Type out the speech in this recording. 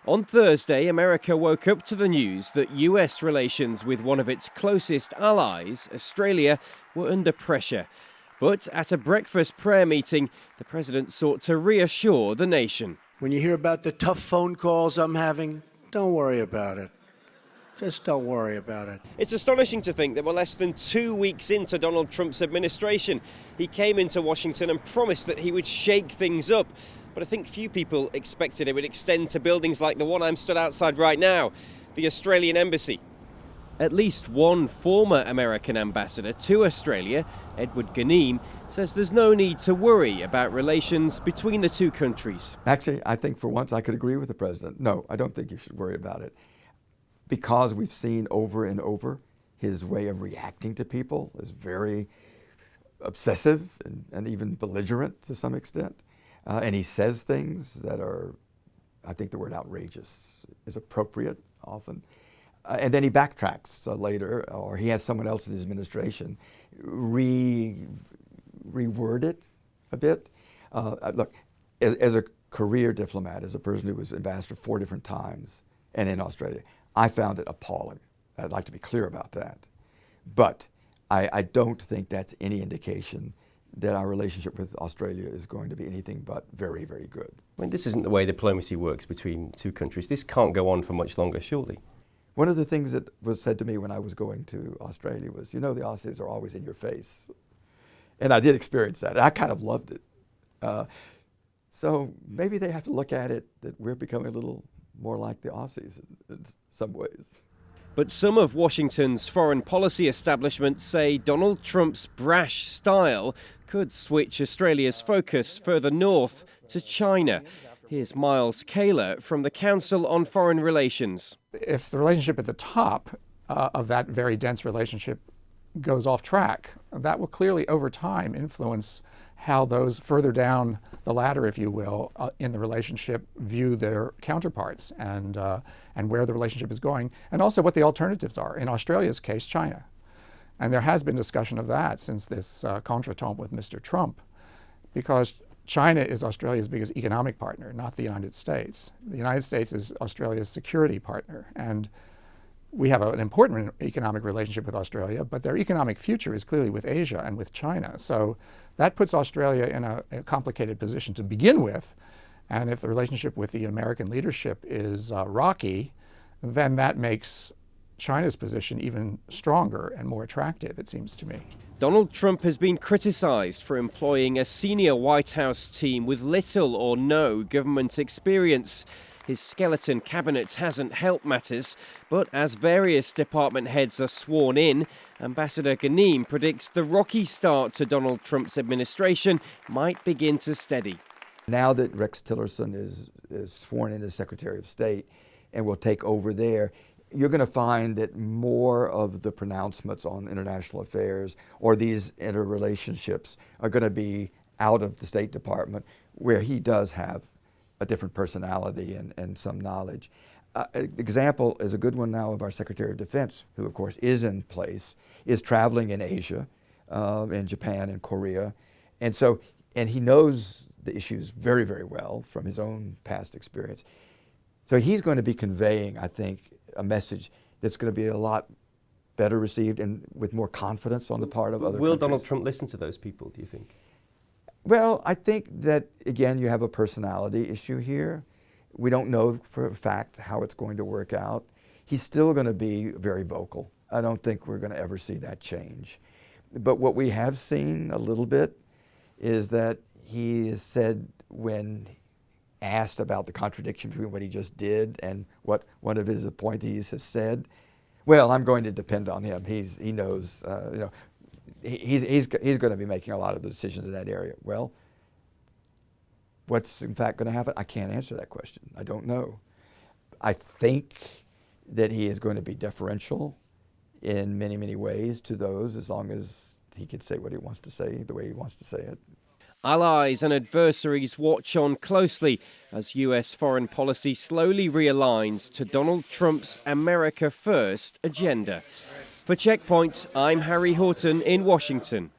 On Thursday, America woke up to the news that US relations with one of its closest allies, Australia, were under pressure. But at a breakfast prayer meeting, the president sought to reassure the nation. When you hear about the tough phone calls I'm having, don't worry about it. Just don't worry about it. It's astonishing to think that we're less than 2 weeks into Donald Trump's administration. He came into Washington and promised that he would shake things up. But I think few people expected it would extend to buildings like the one I'm stood outside right now, the Australian Embassy. At least one former American ambassador to Australia, Edward Ganeem, says there's no need to worry about relations between the two countries. Actually, I think for once I could agree with the president. No, I don't think you should worry about it. Because we've seen over and over his way of reacting to people is very obsessive and even belligerent to some extent. And he says things that are, I think the word outrageous is appropriate often. And then he backtracks later, or he has someone else in his administration reword it a bit. Look, as a career diplomat, as a person who was ambassador 4 different times and in Australia, I found it appalling. I'd like to be clear about that. But I don't think that's any indication that our relationship with Australia is going to be anything but very, very good. I mean, this isn't the way diplomacy works between two countries. This can't go on for much longer, surely. One of the things that was said to me when I was going to Australia was, you know, the Aussies are always in your face. And I did experience that. I kind of loved it. So maybe they have to look at it that we're becoming a little more like the Aussies in some ways. But some of Washington's foreign policy establishment say Donald Trump's brash style could switch Australia's focus further north to China. Here's Miles Kaler from the Council on Foreign Relations. If the relationship at the top of that very dense relationship goes off track, that will clearly over time influence how those further down the ladder, if you will, in the relationship view their counterparts and where the relationship is going, and also what the alternatives are. In Australia's case, China. And there has been discussion of that since this contretemps with Mr. Trump, because China is Australia's biggest economic partner, not the United States. The United States is Australia's security partner, and we have an important economic relationship with Australia, but their economic future is clearly with Asia and with China. So that puts Australia in a complicated position to begin with. And if the relationship with the American leadership is rocky, then that makes China's position even stronger and more attractive, it seems to me. Donald Trump has been criticized for employing a senior White House team with little or no government experience. His skeleton cabinet hasn't helped matters, but as various department heads are sworn in, Ambassador Ganeem predicts the rocky start to Donald Trump's administration might begin to steady. Now that Rex Tillerson is sworn in as Secretary of State and will take over there, you're going to find that more of the pronouncements on international affairs or these interrelationships are going to be out of the State Department, where he does have a different personality and some knowledge. Example is a good one now of our Secretary of Defense, who of course is in place, is traveling in Asia, in Japan and Korea. And he knows the issues very, very well from his own past experience. So he's going to be conveying, I think, a message that's going to be a lot better received and with more confidence on the part of other countries. Will Donald Trump listen to those people, do you think? Well, I think that, again, you have a personality issue here. We don't know for a fact how it's going to work out. He's still going to be very vocal. I don't think we're going to ever see that change. But what we have seen a little bit is that he has said, when asked about the contradiction between what he just did and what one of his appointees has said, well, I'm going to depend on him. He knows, he's going to be making a lot of the decisions in that area. Well, what's in fact going to happen? I can't answer that question. I don't know. I think that he is going to be deferential in many, many ways to those, as long as he can say what he wants to say, the way he wants to say it. Allies and adversaries watch on closely as US foreign policy slowly realigns to Donald Trump's America First agenda. For Checkpoint, I'm Harry Horton in Washington.